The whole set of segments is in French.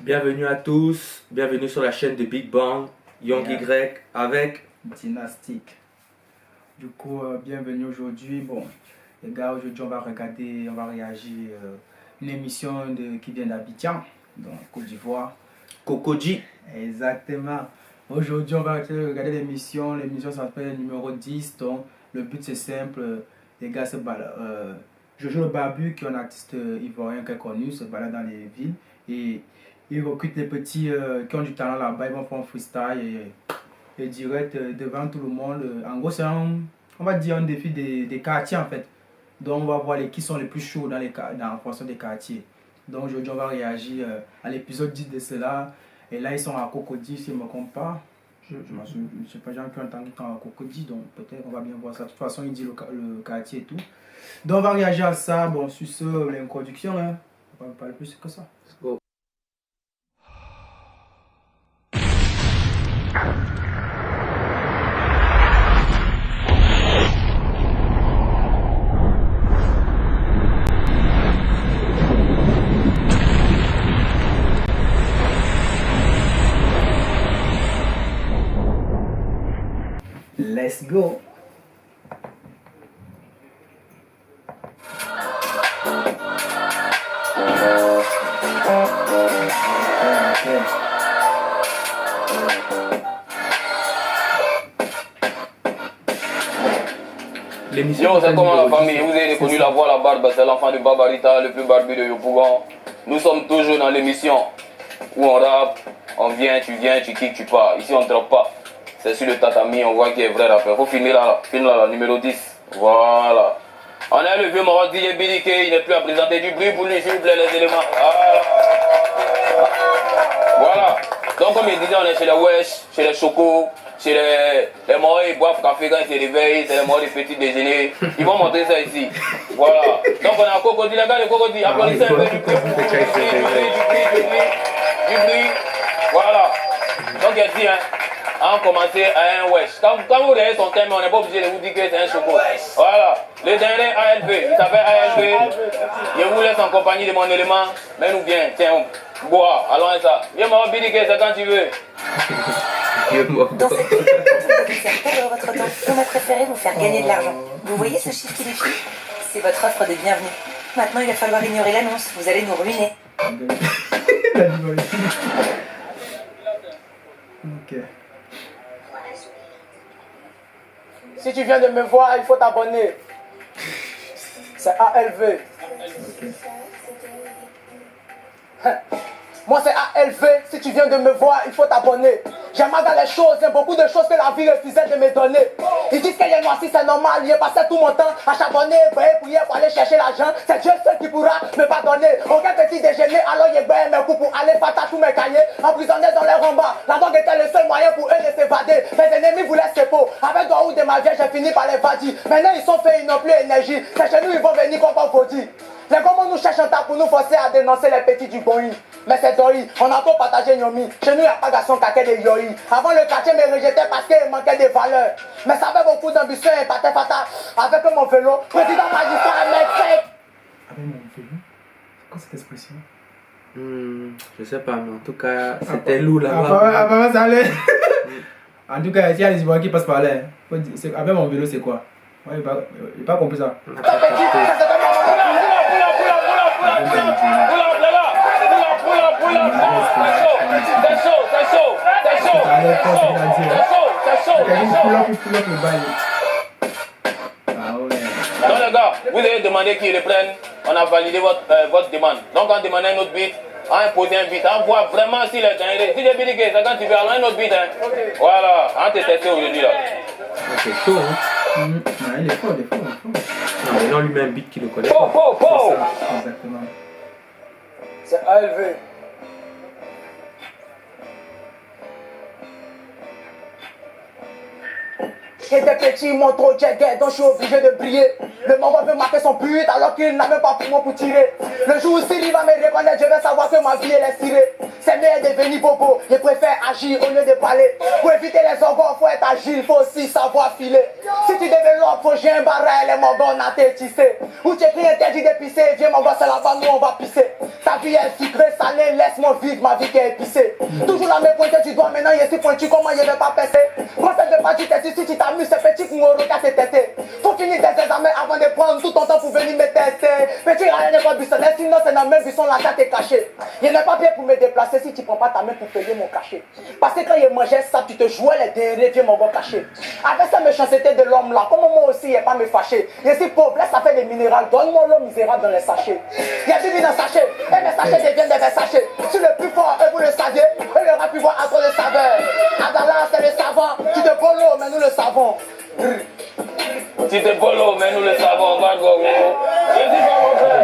Bienvenue à tous, bienvenue sur la chaîne de Big Bang, Young Y avec Dynastique. Du coup, bienvenue aujourd'hui. Bon, les gars, aujourd'hui on va réagir une émission qui vient d'Abidjan, donc Côte d'Ivoire. Cocody. Exactement. Aujourd'hui, on va regarder l'émission. L'émission s'appelle numéro 10. Donc, le but c'est simple. Les gars se baladent. Jojo le Barbu, qui est un artiste ivoirien qui est connu, se balade dans les villes et il recrute les petits qui ont du talent là-bas. Ils vont faire un freestyle et direct devant tout le monde. En gros, c'est on va dire un défi des quartiers en fait. Donc, on va voir qui sont les plus chauds dans la fonction des quartiers. Donc, aujourd'hui, on va réagir à l'épisode 10 de cela. Et là, ils sont à Cocody, si je ne me trompe pas. Je ne sais pas, j'ai entendu quand à Cocody, donc peut-être on va bien voir ça. De toute façon, il dit le quartier et tout. Donc, on va réagir à ça. Bon, sur ce, l'introduction, hein, on va parler plus que ça. Let's go. Let's go. L'émission Yo, c'est comme la famille, vous avez reconnu la voix, la barbe, c'est l'enfant de Barbarita, le plus barbu de Yopougon. Nous sommes toujours dans l'émission où on rappe, on vient, tu kicks, tu pars. Ici on ne drop pas. C'est sur le tatami, on voit qu'il est vrai rappeur. Faut finir là, numéro 10. Voilà. On a le vieux mort DJ BDK, il n'est plus à présenter du bruit pour lui, s'il vous plaît, les éléments. Voilà. Donc comme il disait, on est chez les Wesh, chez les Chocos, chez les morts, ils boivent café quand ils se réveillent, c'est les morts des petits déjeuners. Ils vont montrer ça ici. Voilà. Donc on a Cocody, les gars de Cocody, applaudissez un peu du bruit. Voilà. Donc il dit, hein, on commençait à un Wesh. Quand vous regardez son thème, on n'est pas obligé de vous dire que c'est un Choco. Voilà. Le dernier ALV, il s'appelle ALV. Je vous laisse en compagnie de mon élément. Mets-nous bien, tiens, bois, allons à ça. Viens m'avoir BDK, c'est quand tu veux. Dans cette vidéo, vous allez faire perdre votre temps. On a préféré vous faire gagner de l'argent. Vous voyez ce chiffre qui défile? C'est votre offre de bienvenue. Maintenant, il va falloir ignorer l'annonce. Vous allez nous ruiner. Ok. Si tu viens de me voir, il faut t'abonner. C'est ALV. Moi c'est ALV, si tu viens de me voir, il faut t'abonner. J'aime dans les choses, il y a beaucoup de choses que la vie refusait de me donner. Ils disent qu'elle est noircie, c'est normal, j'ai passé tout mon temps à charbonner, prier pour aller chercher l'argent. C'est Dieu seul qui pourra me pardonner. Aucun petit déjeuner, alors j'ai bien mes coups pour aller faire tous mes cahiers. Emprisonné dans les rembats, la drogue était le seul moyen pour eux de s'évader. Mes ennemis voulaient se peau, avec droit ou de ma vie, j'ai fini par les vadir. Maintenant ils sont faits, ils n'ont plus énergie. C'est chez nous, ils vont venir comme on faut dire. Les gomos nous cherchent un tas pour nous forcer à dénoncer les petits du bon. Mais c'est Dori, on a trop partagé Nyomi. Chez nous, il n'y a pas garçon caquet de Yoi. Avant, le quartier me rejetait parce qu'il manquait de valeurs. Mais ça avait beaucoup d'ambition et paté fata. Avec mon vélo, président magistrat, mec, Avec mon vélo? C'est quoi cette expression? Je sais pas, mais en tout cas, c'était lourd là-bas. Après, ça allait. En tout cas, s'il y a des Ivoiriens qui passent par là, avec mon vélo, c'est quoi? Ouais, j'ai pas compris ça. Donc les gars, vous avez demandé qu'ils reprennent, on a validé votre demande. Donc on demande un autre beat, on a imposé un beat, on voit vraiment si les derniers, si les BDK, c'est quand tu veux, alors un autre beat. Hein. Voilà, on te testé aujourd'hui là. C'est chaud, hein. Non, il est fort. Non, mais non, lui met un beat qu'il le connaît Po, pas. po, po. Exactement. c'est ALV. J'étais petit, mon trop jet, donc je suis obligé de briller. Le Mongo veut marquer son but alors qu'il n'a même pas pour moi pour tirer. Le jour où Siri va me reconnaître, je vais savoir que ma vie elle est tirée. C'est mieux de devenir bobo, je préfère agir au lieu de parler. Pour éviter les organs, faut être agile, faut aussi savoir filer. Si tu développes, faut j'ai un barrel, les Mongo n'a été tissé. Ou tu écris interdit de pisser, viens Mongo, c'est là-bas, nous on va pisser. Ta vie est sucrée, salée, laisse-moi vivre ma vie qui est épicée. Toujours la même pointe du doigt, maintenant il est si pointu, comment il ne vais pas percer. Conseil de pas du tête, si tu t'amuses, c'est petit qu'on regarde tes têtes. Faut finir tes examens avant de prendre tout ton temps pour venir me tester. Petit rien n'est pas buissonnet, sinon c'est dans le même buisson, la date est cachée. Il n'est pas bien pour me déplacer si tu prends pas ta main pour payer mon cachet. Parce que quand il mangeait ça, tu te jouais les derniers, viens mon gars caché. Avec cette méchanceté de l'homme là, comment moi aussi il n'est pas me fâcher. Je suis pauvre, laisse ça fait des minérales, donne-moi l'eau misérable dans les sachets. Il y a du vin dans le sachet, et mes sachets deviennent des sachets. Je suis le plus fort, et vous le saviez, et il aura pu voir à trop de saveur. Adala, c'est le savant, tu te polo, mais nous le savons. Tu te polo, mais nous le savons, va go. Je dis pas mon frère.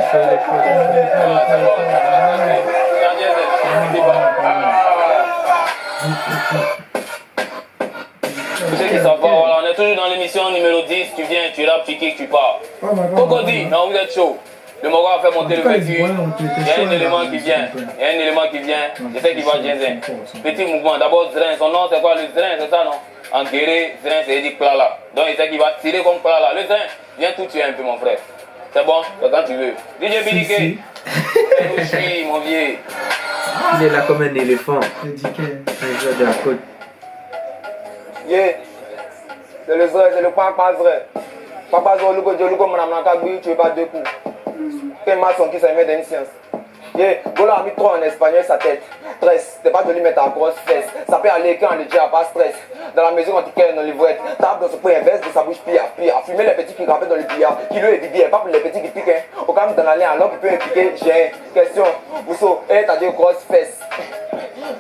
Ceux qui savent pas, voilà, on est toujours dans l'émission numéro 10, tu viens, tu rappes, tu kicks, tu pars. Cocody, non, vous êtes chaud. Le Mongo a fait monter le vécu. Il y a un élément qui vient. Il y a un élément qui vient. Je sais qu'il va ginzer. Petit mouvement. D'abord Zrin. Son nom c'est quoi le Zrin? C'est ça non? En guéré, Zrin c'est dit Plala. Donc il sait qu'il va tirer comme Plala. Le Zrin, viens tout tuer un peu mon frère. C'est bon? C'est quand tu veux. DJ Bidike. Je suis mon vieux. Il est là comme un éléphant. Le Diké. Un joueur de la côte. Yeah, c'est le vrai, c'est le papa vrai. Papa Zolugo, Zolugo, mon amnakagui, tu es pas deux coups. Quel maçon qui s'est mis dans une science. Yeah, Gola a mis trop en espagnol sa tête. Stress, t'es pas de lui mettre ta grosse fesse. Ça peut aller quand on est déjà pas stress. Dans la maison, on t'y dans les l'ivrette. Tape dans ce point inverse de sa bouche pire. Fumer les petits qui grimpent dans le billard. Qui le est vidi, pas pour les petits qui piquent. Au calme dans la ligne, alors qu'il peut impliquer. J'ai une question. Bousso, t'as deux grosses fesses.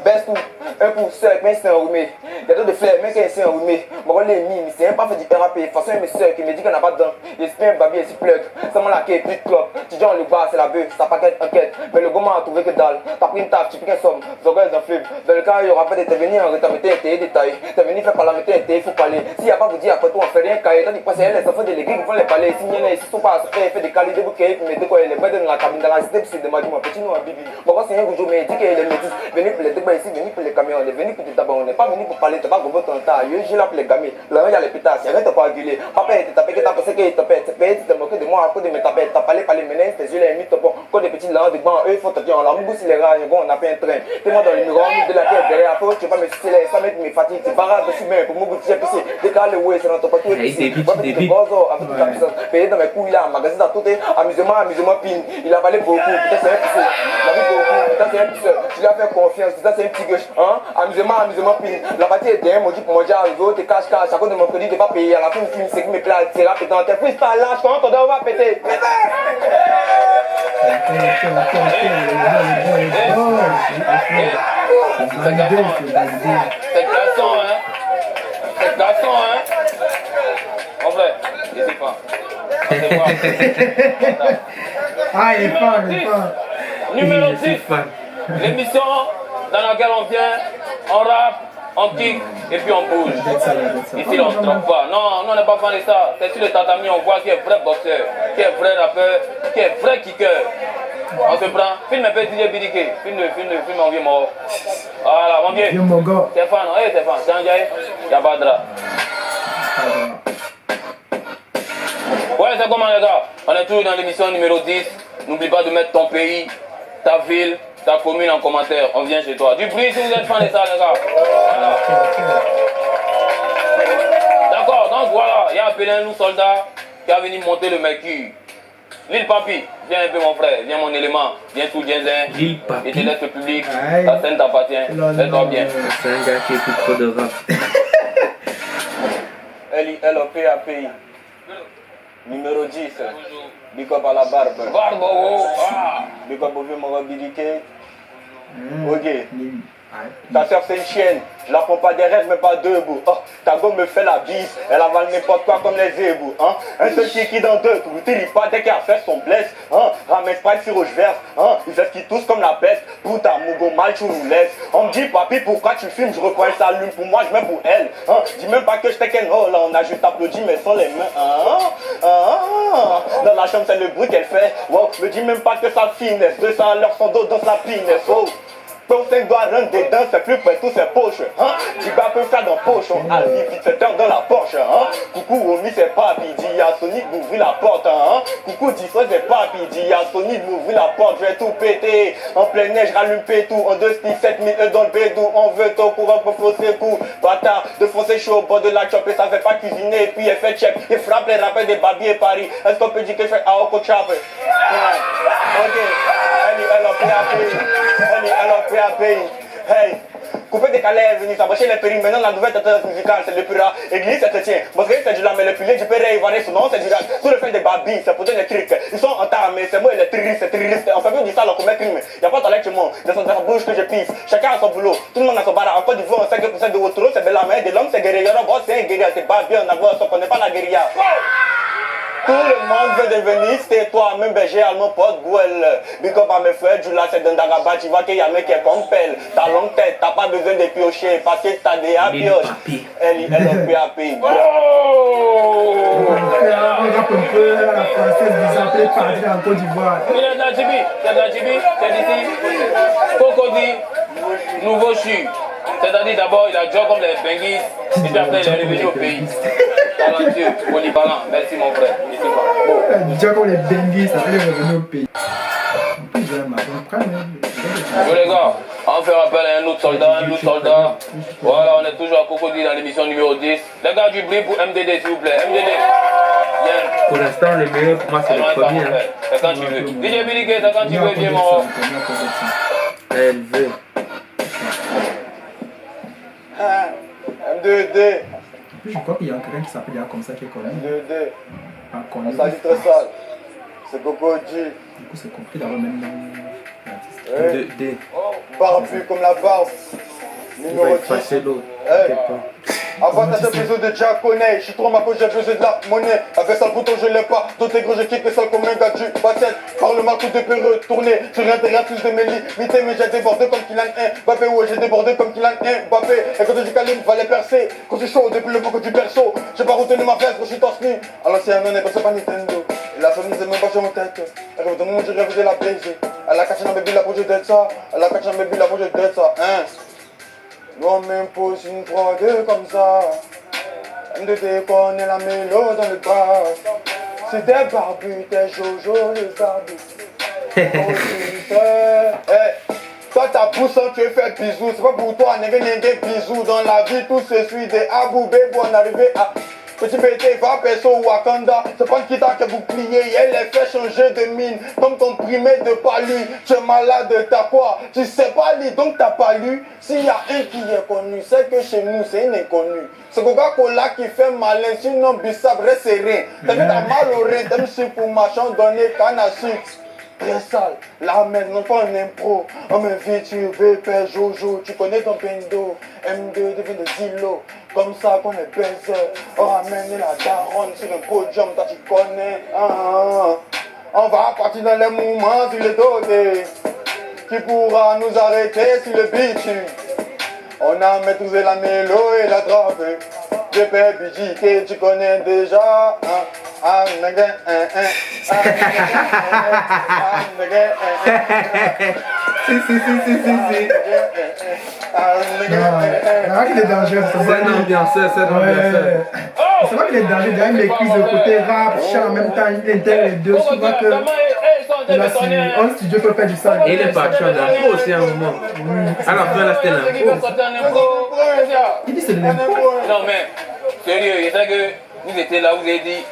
Baisse tout, un pour seul, mais c'est enrhumé. Il y a d'autres fleurs, mais quand c'est enrhumé. Moi, les mimes, c'est même pas fait du RAP. De toute façon, mes soeurs qui me dit qu'on n'a pas de dents. J'espère un babi et si plug. Ça m'a laqué, plus de clope. Tu dis, on le bat, c'est la bœuf, ça paquette, enquête. Mais le gourmand a trouvé que dalle. T'as pris une table, tu piques un somme. Zorgueuse d'un fleuve. Dans le cas, il y aura pas de venu en retard, mettez un télé détail. T'es venu faire parlementer un télé, il faut parler. S'il n'y a pas vous dire après tout, on fait rien cahier. Tandis que c'est elle, les enfants de l'église qui font les palais. Si il y en a ici, sont pas à se faire, fait des calis, des bouquets, puis mettez quoi, les bêtes dans la cabine, dans la cité, puis c'est de ma petit nous à bibi. Bon, c'est un goujou, mais il dit qu'il est métis. Venu pour les débat ici, venu pour les camions, on est venu pour te tabac, on n'est pas venu pour parler, t'as pas gros ton temps. J'ai là pour les gamins. Là, il y a les pétasses, arrête de coaguler. Papa, il t'a tapé, que t'as pensé qu'il t'a pète. Tu t'es moqué de moi à cause de mes tapettes. T'as parlé, menaces, tes yeux, les mis top. Quand des petits lances de banc, eux, il faut te dire, on leur mousse les rages, on a fait un train. T'es moi dans le numéro de la tête derrière, après, tu vas me sucer ça mettre mes fatigues, tu barrages dessus, mais pour moi, tu sais, puis décale le ouais, c'est dans ton papier. Payé dans mes couilles là, magasin dans tout, amusement, pin. Il a valé beaucoup, peut-être c'est un pisseur. Il a vu beaucoup, peut-être c'est un pisseur. Tu lui as fait confiance, peut-être c'est un petit gauche. Hein? Amusement, pin. La partie est derrière, mon dit pour manger, arrivé, t'es cache, à cause de mon crédit, t'es pas payé. À la fin, film, c'est qui me plaît, c'est là, pétant. T'es plus pas là, je commence ton on va péter. C'est garçon, hein? En vrai, je sais pas. Ah, il est fan. Numéro 6, l'émission dans laquelle on vient, on rappe, on kick et puis on bouge. Ici, on ne se trompe pas. Non, on n'est pas fan de ça. C'est sur le tatami, on voit qui est vrai boxeur, qui est vrai rappeur, qui est vrai kicker. On se prend, filme un peu DJ Bidike, filme mon vieux mort. Voilà, mon vieux. T'es fan, non? T'es fan, c'est un gars, Yabadra. Ouais, c'est comment les gars? On est toujours dans l'émission numéro 10. N'oublie pas de mettre ton pays, ta ville, ta commune en commentaire. On vient chez toi. Du bruit si vous êtes fan de ça, les gars. Voilà. D'accord, donc voilà, il y a appelé un loup soldat qui a venu monter le mercure. Lil Papi, viens un peu mon frère, viens mon élément, viens tout Djenzen. Lil Papi. Et te laisse le public, ta scène t'appartient, fais-toi bien. C'est un gars qui écoute trop de rap. LOPAPI. Numéro 10. Big up à la barbe. Barbe, oh, ah. Big up au vieux Mongo Bidike. Ok. Ta soeur c'est une chienne, je la prends pas derrière mais pas debout. Oh, ta gomme me fait la bise, elle avale n'importe quoi comme les ébouts. Hein? Un seul qui dans deux, tu l'utilis pas dès qu'elle a fait son blesse. Hein? Ramène Sprite sur rouge vert, hein? Ils qui tous comme la peste. Pour ta mougo mal tu nous laisses. On me dit papi pourquoi tu filmes, je reprends ça allume pour moi, je mets pour elle. Hein? Dis même pas que je t'ai qu'un oh là, on a juste applaudi mais sans les mains. Dans la chambre c'est le bruit qu'elle fait. Wow, me dis même pas que ça finesse, 200 à l'heure sans dos dans sa pinesse. Oh. Ton 5 doit rentrer dedans, c'est plus près tous ses poches. Hein? Diba peut faire dans poche, on a vite 7 heures dans la poche. Hein? Coucou, Omi, c'est papi, dit à Sonic m'ouvrir la porte. Hein? Coucou, dis ça, c'est papi, dit à Sonic m'ouvrir la porte. Je vais tout péter, en pleine neige, rallume tout. En 2 sticks, 7000 œufs dans le bédou. On veut ton courant pour poser coup. Bâtard, de foncer chaud au bord de la chop et ça fait pas cuisiner. Et puis elle fait check, il frappe les rappels des Babi et Paris. Est-ce qu'on peut dire que je fais à Oko Chop? Ok, elle a pris à payer. Elle a pris à payer. Hey, coupé décalé est venu s'embaucher les péris. Maintenant la nouvelle tendance musicale c'est le pura. Église c'est chrétien. Parce que c'est du lame, le pilier du père ivoirien. Son nom c'est du rap. Tout le fait des babis, c'est pour donner des trucs. Ils sont entamés, c'est moi les tristes, c'est triste. On fait mieux du ça alors qu'on met crime. Y'a pas de talent chez moi. Dans son bouche que je pisse. Chacun a son boulot. Tout le monde a son barra. En Côte d'Ivoire, on sait que pour ça de Wotoro, c'est de la main. De l'homme c'est guérilla. Bon, c'est un guérilla. C'est pas bien en avoir, sauf qu'on n'est pas la guérilla. Tout le monde veut devenir, c'est toi, même berger allemand, pote, gouel. Big up à mes frères, du là, c'est dans Dagaba, tu vois qu'il y a un mec qui est comme pelle. T'as longue tête, t'as pas besoin de piocher, parce que t'as des pioches. Elle a PAP. On rappe un peu la française disant qu'elle est partie en Côte d'Ivoire. Il est dans Djibi, c'est d'ici. Cocody, nouveau chu. C'est-à-dire d'abord, il a joué comme les Benguis, et puis après, il est revenu au pays. Talentueux, polyvalent, merci mon frère. Déjà comme les Benguis, ça fait les revenus au pays. Yo les gars, on fait appel à un autre soldat, Voilà, on est toujours à Cocody dans l'émission numéro 10. Les gars du bruit pour MDD s'il vous plaît. MDD. Viens. Pour l'instant, le meilleur pour moi, c'est le premier. Hein. C'est quand tu veux. DJ Billy Gate, quand tu veux, viens mon. LV. M2D. Je crois qu'il y a quelqu'un qui s'appelle comme ça qui est connu. M2D. Pas connu. On s'agit très sale. C'est Cocody. Du coup, c'est compliqué d'avoir même l'artiste. D. Barbu comme la barbe. Il va Numéro 10. effacer l'autre. Hey. Avant t'as besoin de Jaconais, je suis trop ma poche, j'ai besoin de la monnaie. Avec ça le bouton je l'ai pas, d'autres gros je kick les sols comme un gars du basket. Par le marteau de peut retourner, sur l'intérieur plus de mes limités. Mais j'ai débordé comme Kylian Mbappé, ouais j'ai débordé comme Kylian Mbappé. Et quand du calibre va les percer, quand tu chaud depuis le que du perso. J'ai pas retenu ma veste quand je suis torse nu. À l'ancien on est passé par Nintendo. Et la famille c'est même pas sur mon tête. Elle rêve de mon je rêve de la baiser. Elle a caché dans mes billes la peau je dead ça. Elle a caché dans mes billes la peau je dead ça. Nous on m'impose une 3-2 comme ça. M2D connaît la mélo dans le bar. C'est des barbus, t'es Jojo le barbu. Toi ta pousse, tu es fait bisous. C'est pas pour toi, n'est bisous. Dans la vie, tout se suit des aboubés pour en arriver à. Petit pété va perso Wakanda. C'est pas qui t'a que bouclier. Elle les fait changer de mine. Comme ton primé de pas lu. Tu es malade, t'as quoi? Tu sais pas lire donc t'as pas lu. S'il y a un qui est connu, c'est que chez nous c'est un inconnu. C'est Coca-Cola qui fait malin. Sinon Bissap reste serré. T'as vu t'as mal au rein. T'aimes si pour machin donner canne à sucre. Très sale, la merde, non pas un impro. On m'invite, tu veux faire Jojo. Tu connais ton pendo. M2 devient des îlots. Comme ça qu'on est baiser. On ramène la daronne sur un podium, toi tu connais. On va partir dans les mouvements sur le doté. Qui pourra nous arrêter sur le beat? On a maîtrisé la mélo et la drape. Je fais BG que tu connais déjà. Il est dangereux. C'est un ambianceur, c'est un ambianceur. C'est vrai qu'il est dangereux. Il maîtrise le côté rap, chant en même temps. Il intègre les deux. Souvent que un studio peut faire du sang. Et il est parti en impro aussi à un moment. À la fin, là, c'était l'impro. Il dit c'est de l'impro. Non mais, sérieux, il sait que vous étiez là, vous avez dit,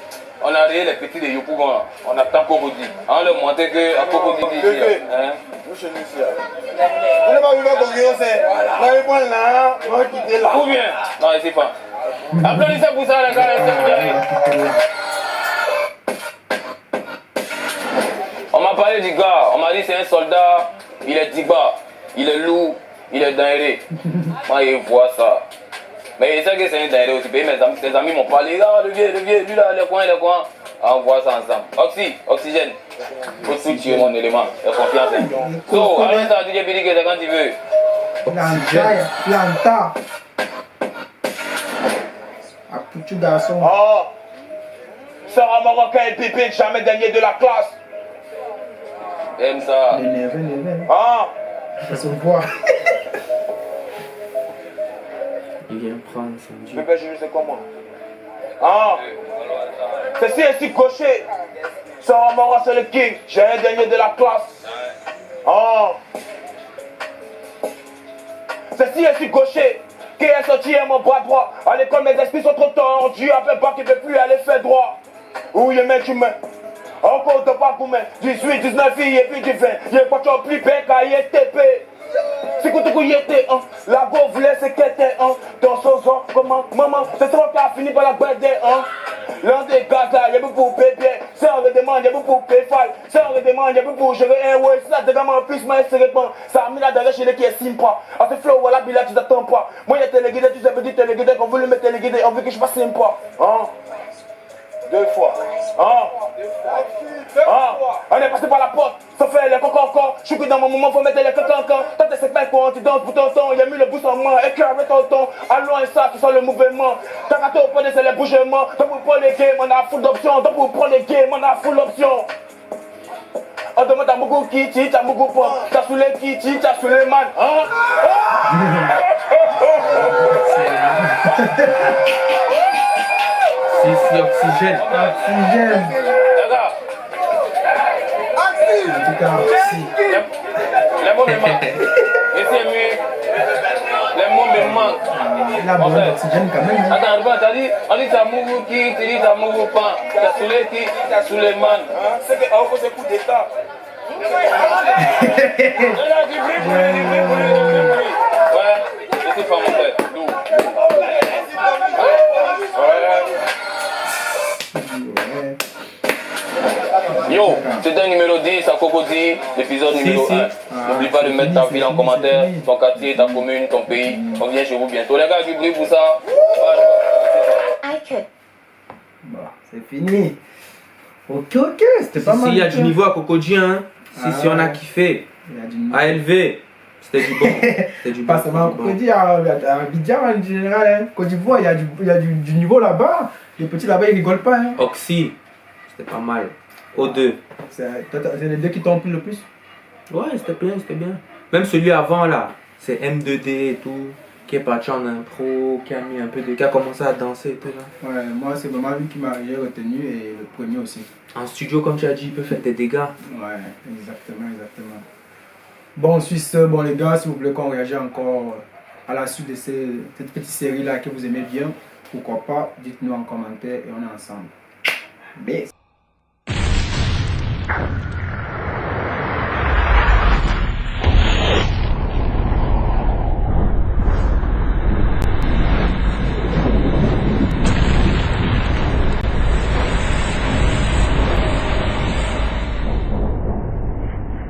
on a réé les petits de Yopougon, on attend Cocody. On leur montrer que à Cocody ici. On n'est pas venu à Cocody, c'est. Là, il prend là, on va quitter là. Ou bien, non, c'est pas. Applaudissez pour ça, les gars. On m'a parlé du gars, on m'a dit c'est un soldat, il est Diba, il est lourd, Il est dingue. Moi, il voit ça. Mais il sait que c'est un dingue aussi. Mes amis m'ont parlé. Ah, le vieux, lui là, les coins. Ah, on voit ça ensemble. Oxygène. Faut tout tuer mon élément. La confiance. So, allons ça, DJ Billy, c'est quand tu veux. Planta. À petit garçon. Oh, Sarah Marocain et Pépé, jamais gagné de la classe. J'aime ça. L'énervé. Ah, Ça se voit. Il vient prendre son dieu. Pépé, je sais comment. Ah, ceci est si coché. Sarah Marocain, c'est le king. J'ai un gagné de la classe. Ah, ceci est si coché. Qui est sorti à mon bras droit. À l'école, mes esprits sont trop tordus. Après pas qui ne peut plus aller faire droit. Où il met tu mets. Encore de pas pour moi. 18, 19 filles et puis du 20. Il y a pas de plus bête à YTP. C'est que tu était hein. La go voulait se quitter hein. Dans son sang, comment maman, c'est toi qui a fini par la gueule hein. L'un des gars là, il y a beaucoup de bébés. Ça on le demande, il y a beaucoup de péfal. Ça on le demande, il y a beaucoup de gérer un ouais. Ça dégage en plus, mais c'est réponds. Ça a mis la derrière chez les qui estiment pas. À ce flow, voilà, Bila, tu t'attends pas. Moi, il y a téléguidé, tu sais, petit téléguidé, qu'on veut le mettre téléguidé, on veut que je fasse sympa. Hein? 2 fois. Hein? On est passé par la porte, ça fait les cocos encore. Je suis que dans mon moment, faut mettre les cocos encore. Toi, t'es pas quand tu danses pour ton temps. Il y a mis le boost en main, éclaire avec ton ton. Allons et ça, tu sens le mouvement. T'as raté au point de c'est les bougements. Donc pour prendre les games, on a full d'options. Donc pour prendre les games, on a full d'options. On demande à Mougou Kitty, t'as Mougou Pan. T'as sous les Kitty, t'as sous les man. Hein? Si, oxygène. En tout cas, si. Les mots me manquent. Et c'est mieux. Les mots me manquent. Il a besoin d'oxygène quand même. Hein. Attends, on dit t'as Mougou qui, tu dis t'as Mougou Pan. T'as sous les qui, t'as sous les man. C'est que on fait coup d'état. Ouais, je sais pas mon frère. D'où? Yo, c'était un numéro 10 à Cocody, l'épisode numéro 1. N'oublie pas de mettre ta ville en commentaire, ton quartier, ta commune, ton pays. On vient chez vous bientôt. Les gars, du bruit pour ça. Bon, c'est fini. Ok, c'était pas mal. Si, il y a du niveau à Cocody, hein. Si, on a kiffé. Il y a du niveau. ALV, c'était du bon. C'était du bon. Pas seulement à Cocody, à Abidjan en général. Hein. Côte d'Ivoire, il y a du niveau là-bas. Les petits là-bas, ils rigolent pas. Hein. Oxy, c'était pas mal. O2. C'est les deux qui t'ont plu le plus. Ouais, c'était bien. Même celui avant là, c'est M2D et tout, qui est parti en impro, qui a commencé à danser et tout là. Ouais, moi c'est vraiment lui qui m'a retenu et le premier aussi. En studio, comme tu as dit, il peut faire des dégâts. Ouais, exactement. Bon, bon les gars, si vous voulez qu'on réagisse encore à la suite de cette petite série là que vous aimez bien, pourquoi pas, dites-nous en commentaire et on est ensemble. Bis.